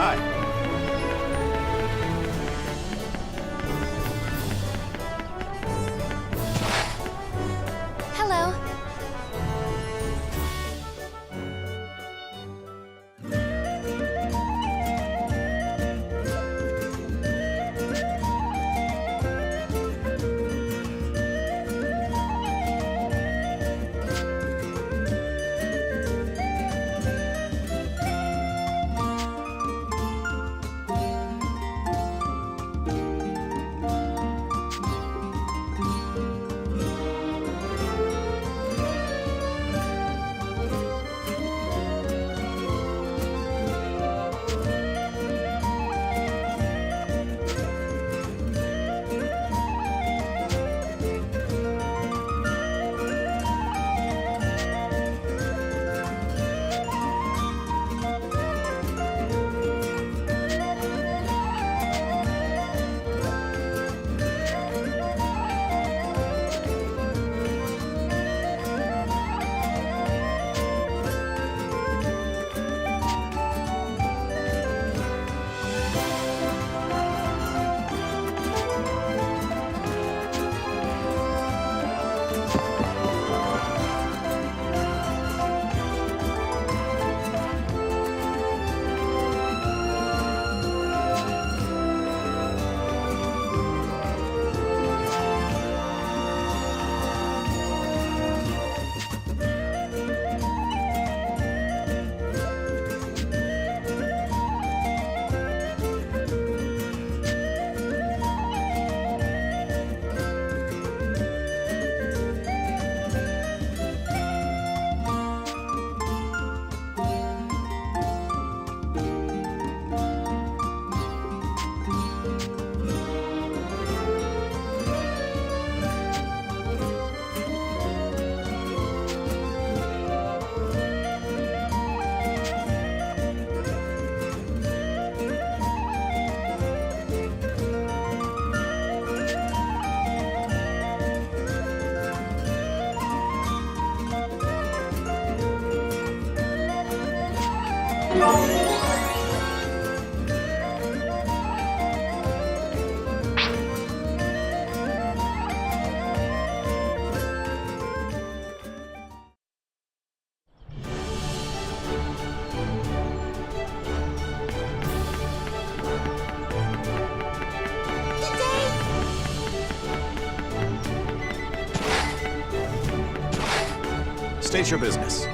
Hi. Hello. State your business.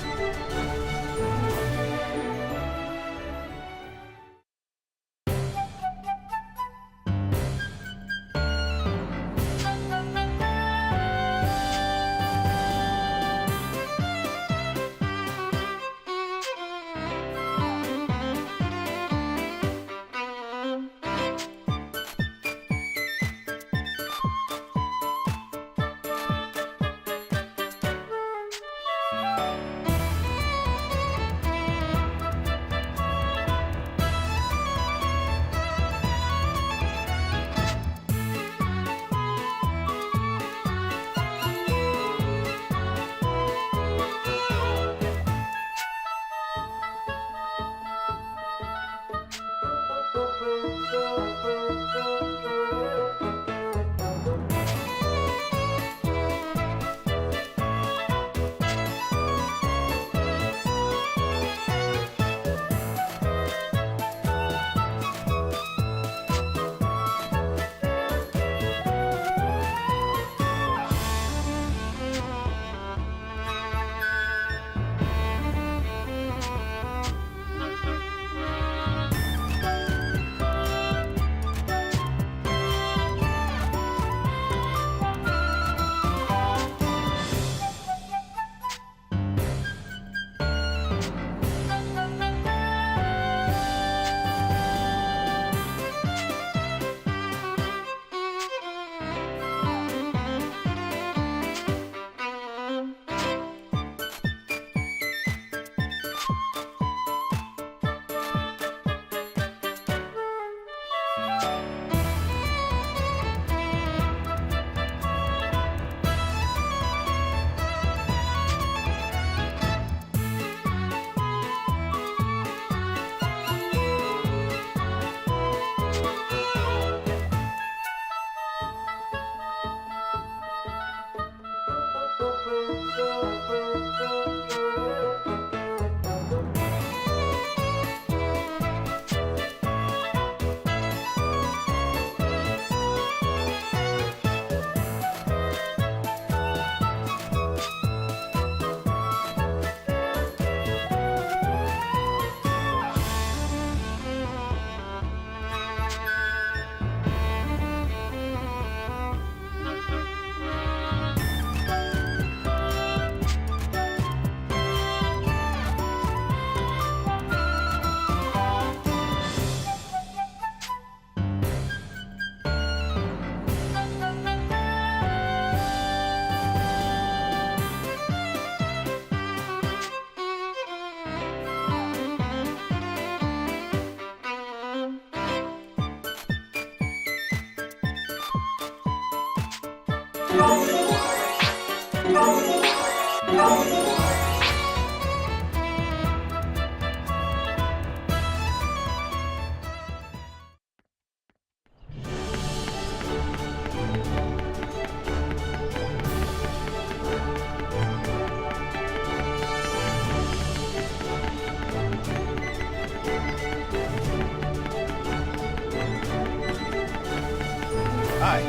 Hi.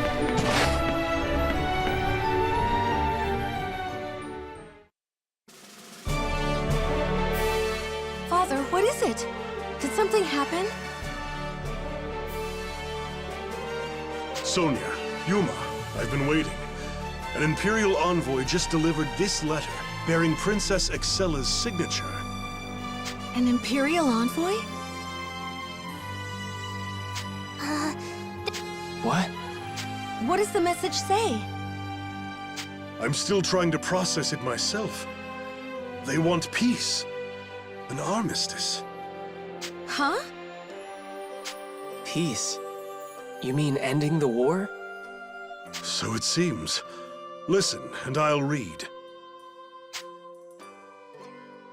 Father, what is it? Did something happen? Sonia, Yuma, I've been waiting. An Imperial envoy just delivered this letter bearing Princess Excella's signature. An Imperial envoy? What? What does the message say? I'm still trying to process it myself. They want peace. An armistice. Huh? Peace? You mean ending the war? So it seems. Listen, and I'll read.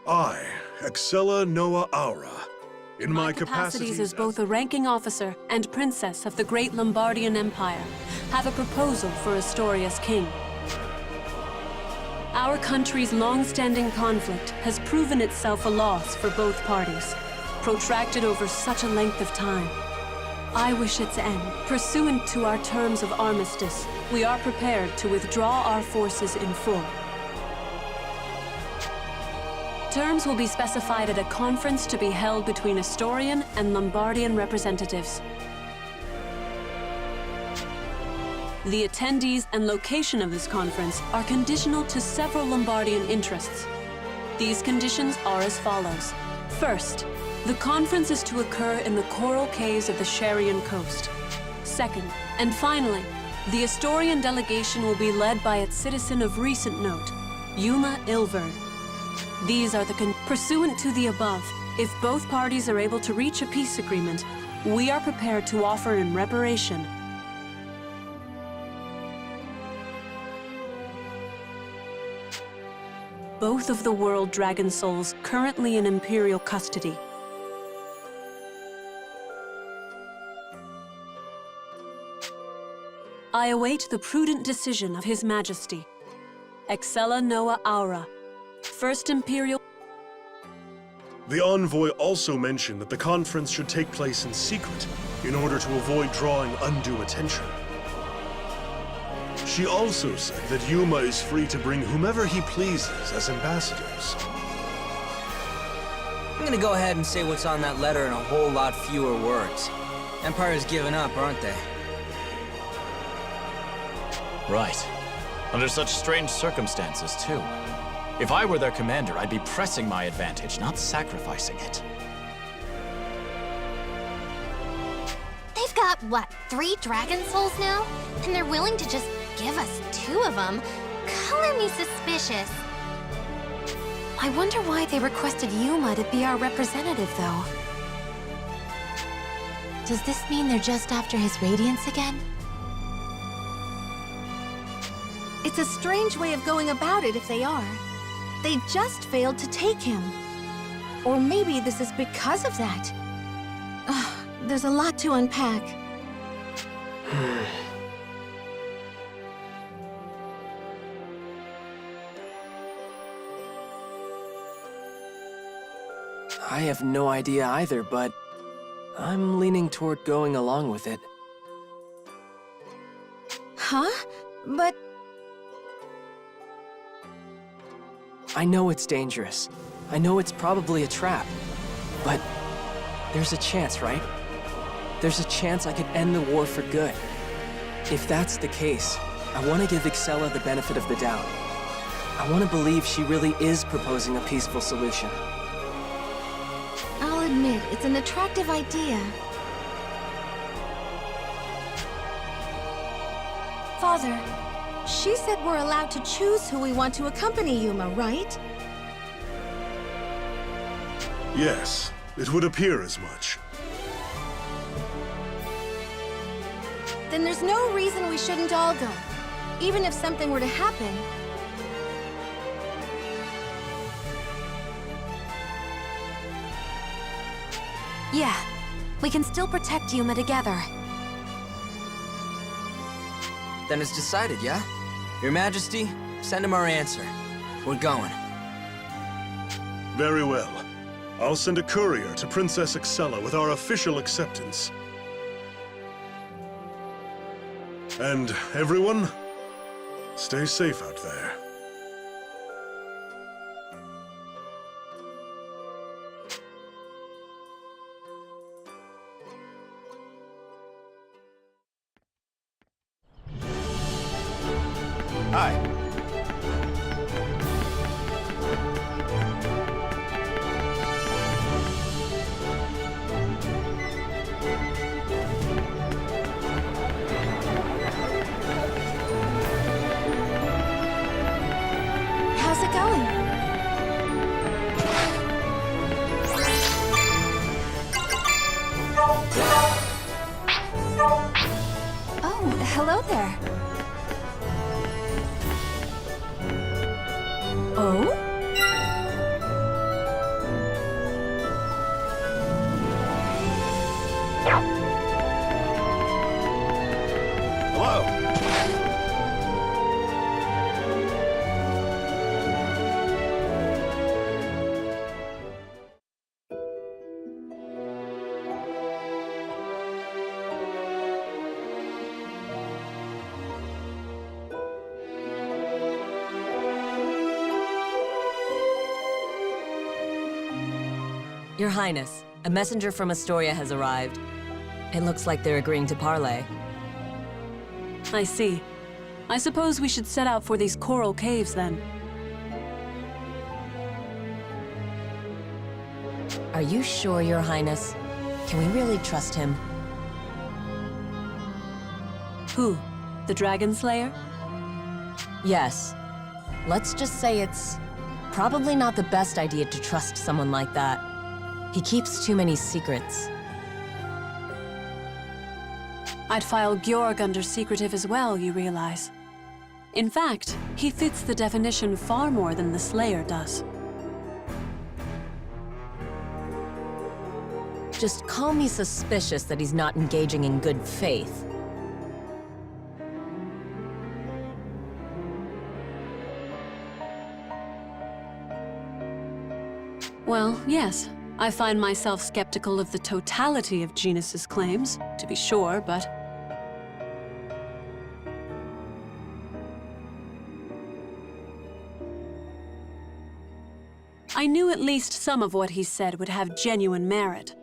I, Excella Noa Aura, in my capacities as both a ranking officer and princess of the great Lombardian Empire, have a proposal for Astoria's king. Our country's long-standing conflict has proven itself a loss for both parties, protracted over such a length of time. I wish its end. Pursuant to our terms of armistice, we are prepared to withdraw our forces in full. Terms will be specified at a conference to be held between Astorian and Lombardian representatives. The attendees and location of this conference are conditional to several Lombardian interests. These conditions are as follows. First, the conference is to occur in the coral caves of the Sharian coast. Second, and finally, the Astorian delegation will be led by its citizen of recent note, Yuma Ilvern. These are pursuant to the above, if both parties are able to reach a peace agreement, we are prepared to offer in reparation both of the world dragon souls currently in Imperial custody. I await the prudent decision of His Majesty. Excella Noa Aura, First Imperial... The envoy also mentioned that the conference should take place in secret in order to avoid drawing undue attention. She also said that Yuma is free to bring whomever he pleases as ambassadors. I'm gonna go ahead and say what's on that letter in a whole lot fewer words. Empire's given up, aren't they? Right. Under such strange circumstances, too. If I were their commander, I'd be pressing my advantage, not sacrificing it. They've got, what, 3 dragon souls now? And they're willing to just give us 2 of them? Color me suspicious. I wonder why they requested Yuma to be our representative, though. Does this mean they're just after his radiance again? It's a strange way of going about it if they are. They just failed to take him. Or maybe this is because of that. Ugh, there's a lot to unpack. I have no idea either, but I'm leaning toward going along with it. Huh? But... I know it's dangerous. I know it's probably a trap. But there's a chance, right? There's a chance I could end the war for good. If that's the case, I want to give Excella the benefit of the doubt. I want to believe she really is proposing a peaceful solution. I'll admit, it's an attractive idea. Father, she said we're allowed to choose who we want to accompany Yuma, right? Yes, it would appear as much. Then there's no reason we shouldn't all go. even if something were to happen. Yeah, we can still protect Yuma together. Then it's decided, yeah? Your Majesty, send him our answer. We're going. Very well. I'll send a courier to Princess Excella with our official acceptance. And everyone, stay safe out there. Hi. How's it going? Oh, hello there. Oh? Hello. Your Highness, a messenger from Astoria has arrived. It looks like they're agreeing to parley. I see. I suppose we should set out for these coral caves, then. Are you sure, Your Highness? Can we really trust him? Who? The Dragon Slayer? Yes. Let's just say it's probably not the best idea to trust someone like that. He keeps too many secrets. I'd file Georg under secretive as well, you realize. In fact, he fits the definition far more than the Slayer does. Just call me suspicious that he's not engaging in good faith. Well, yes. I find myself skeptical of the totality of Genus's claims, to be sure, but... I knew at least some of what he said would have genuine merit,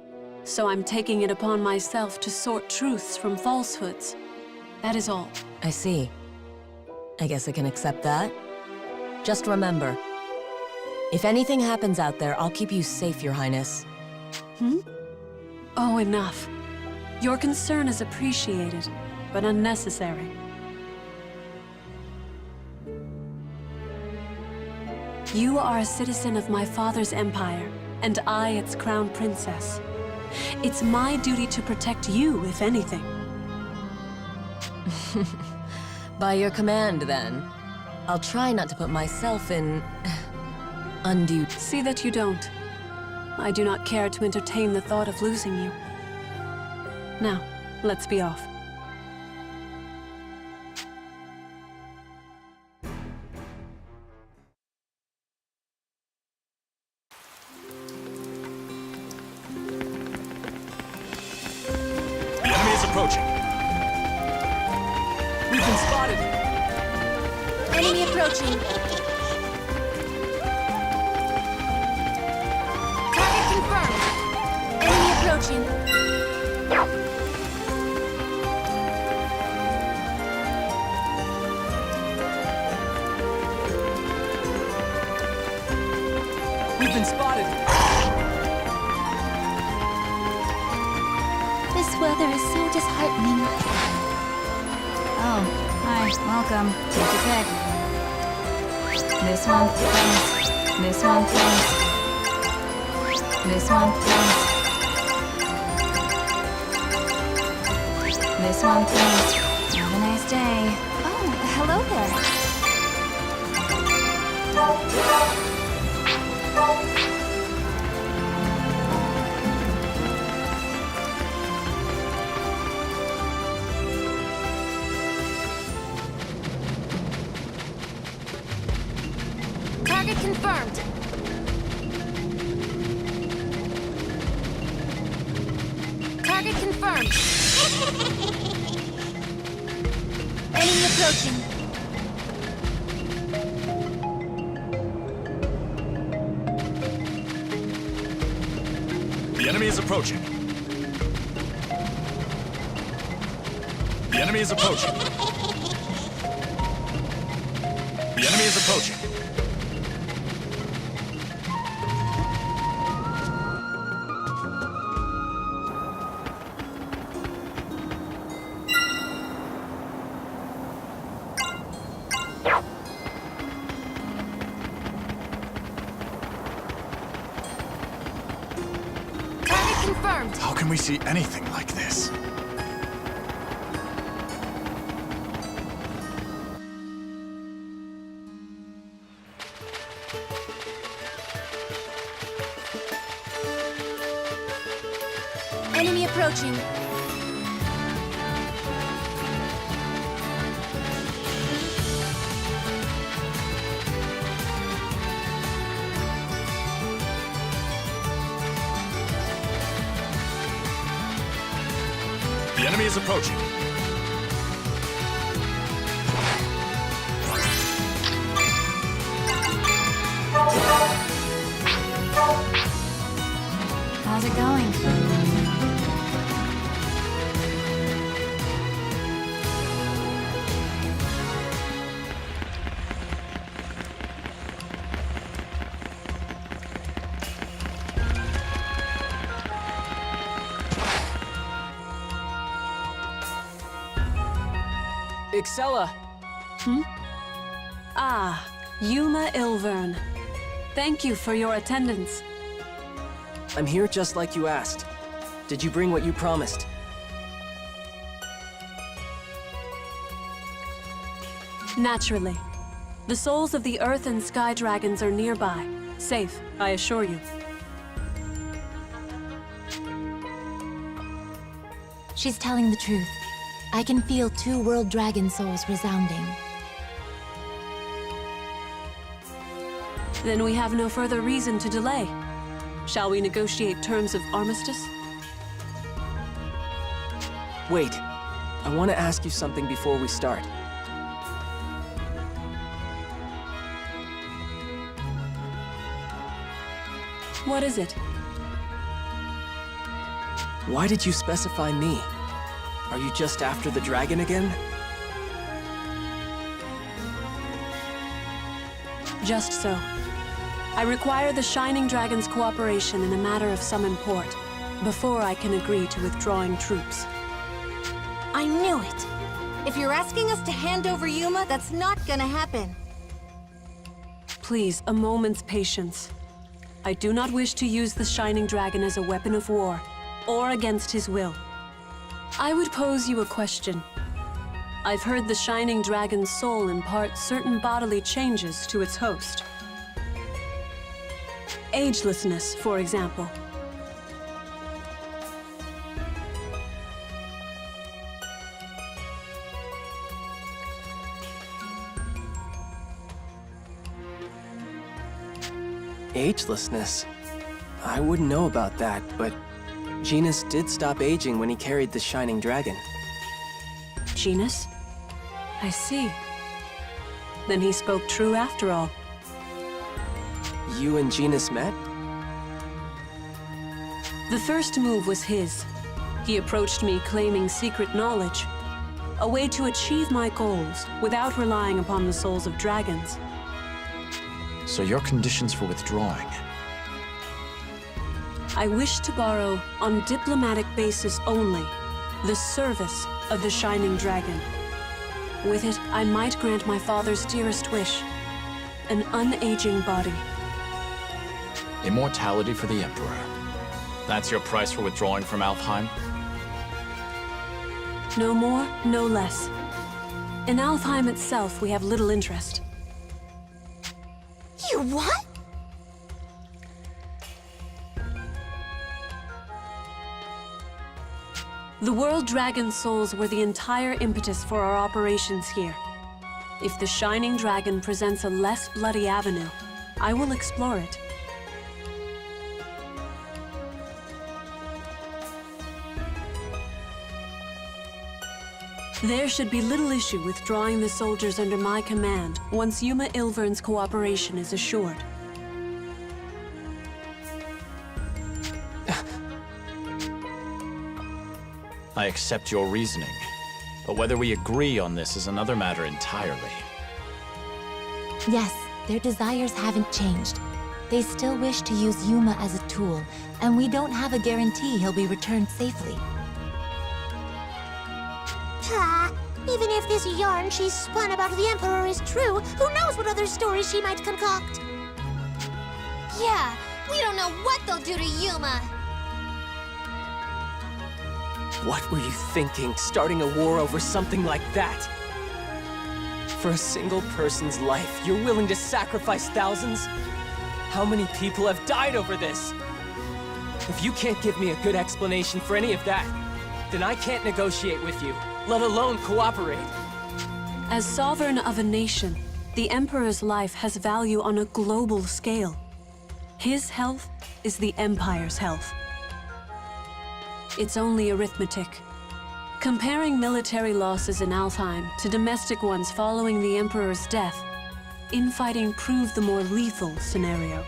so I'm taking it upon myself to sort truths from falsehoods. That is all. I see. I guess I can accept that. Just remember, if anything happens out there, I'll keep you safe, Your Highness. Oh, enough. Your concern is appreciated, but unnecessary. You are a citizen of my father's empire, and I its crown princess. It's my duty to protect you, if anything. By your command, then. I'll try not to put myself in... undue... See that you don't. I do not care to entertain the thought of losing you. Now, let's be off. The enemy is approaching. We've been spotted! Enemy approaching. Target confirmed. Enemy approaching. We've been spotted! This weather is so disheartening. Oh, hi, welcome. Take your pick. This one, thanks. This one, thanks. This one, thanks. This one, thanks. Have a nice day. Oh, Hello there. Target confirmed. Target confirmed. Enemy approaching. The enemy is approaching. The enemy is approaching. The enemy is approaching. Target confirmed. How can we see anything like this? Enemy approaching. The enemy is approaching. How's it going? Excella! Ah, Yuma Ilvern. Thank you for your attendance. I'm here just like you asked. Did you bring what you promised? Naturally. The souls of the Earth and Sky Dragons are nearby. Safe, I assure you. She's telling the truth. I can feel 2 world dragon souls resounding. Then we have no further reason to delay. Shall we negotiate terms of armistice? Wait. I want to ask you something before we start. What is it? Why did you specify me? Are you just after the dragon again? Just so. I require the Shining Dragon's cooperation in a matter of some import, before I can agree to withdrawing troops. I knew it! If you're asking us to hand over Yuma, that's not gonna happen. Please, a moment's patience. I do not wish to use the Shining Dragon as a weapon of war, or against his will. I would pose you a question. I've heard the Shining Dragon's soul impart certain bodily changes to its host. Agelessness, for example. Agelessness? I wouldn't know about that, but Genus did stop aging when he carried the Shining Dragon. Genus? I see. Then he spoke true after all. You and Genus met? The first move was his. He approached me claiming secret knowledge. A way to achieve my goals without relying upon the souls of dragons. So your conditions for withdrawing? I wish to borrow, on diplomatic basis only, the service of the Shining Dragon. With it, I might grant my father's dearest wish, an unaging body. Immortality for the Emperor. That's your price for withdrawing from Alfheim? No more, no less. In Alfheim itself, we have little interest. You what? The World Dragon Souls were the entire impetus for our operations here. If the Shining Dragon presents a less bloody avenue, I will explore it. There should be little issue with drawing the soldiers under my command once Yuma Ilvern's cooperation is assured. I accept your reasoning, but whether we agree on this is another matter entirely. Yes, their desires haven't changed. They still wish to use Yuma as a tool, and we don't have a guarantee he'll be returned safely. Even if this yarn she's spun about the Emperor is true, who knows what other stories she might concoct? Yeah, we don't know what they'll do to Yuma. What were you thinking, starting a war over something like that? For a single person's life, you're willing to sacrifice thousands? How many people have died over this? If you can't give me a good explanation for any of that, then I can't negotiate with you, let alone cooperate. As sovereign of a nation, the Emperor's life has value on a global scale. His health is the Empire's health. It's only arithmetic. Comparing military losses in Alfheim to domestic ones following the Emperor's death, infighting proved the more lethal scenario.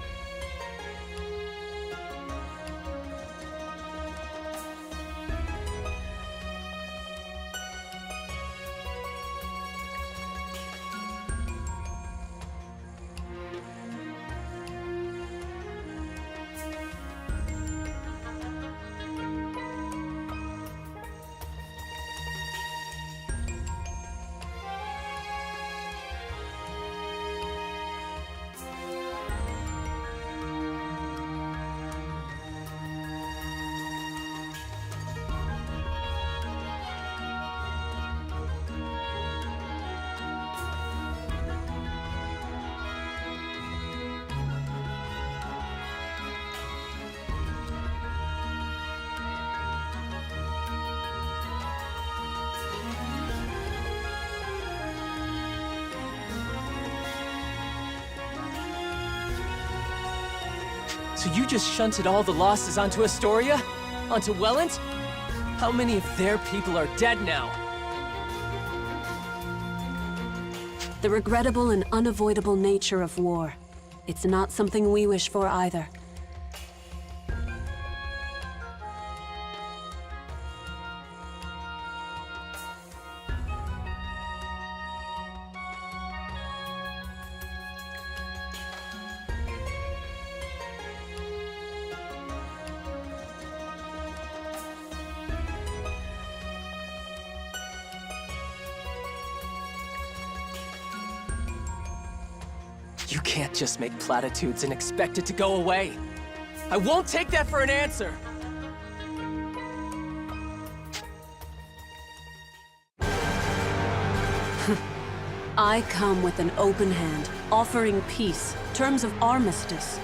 So you just shunted all the losses onto Astoria? Onto Welland? How many of their people are dead now? The regrettable and unavoidable nature of war. It's not something we wish for either. You can't just make platitudes and expect it to go away. I won't take that for an answer! I come with an open hand, offering peace, terms of armistice,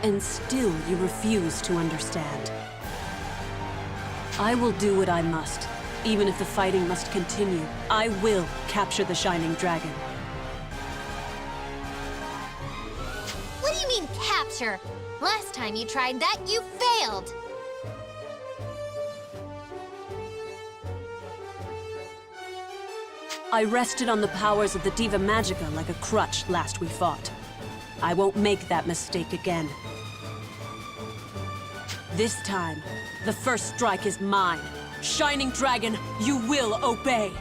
and still you refuse to understand. I will do what I must, even if the fighting must continue. I will capture the Shining Dragon. What do you mean, capture? Last time you tried that, you failed! I rested on the powers of the Diva Magica like a crutch last we fought. I won't make that mistake again. This time, the first strike is mine. Shining Dragon, you will obey!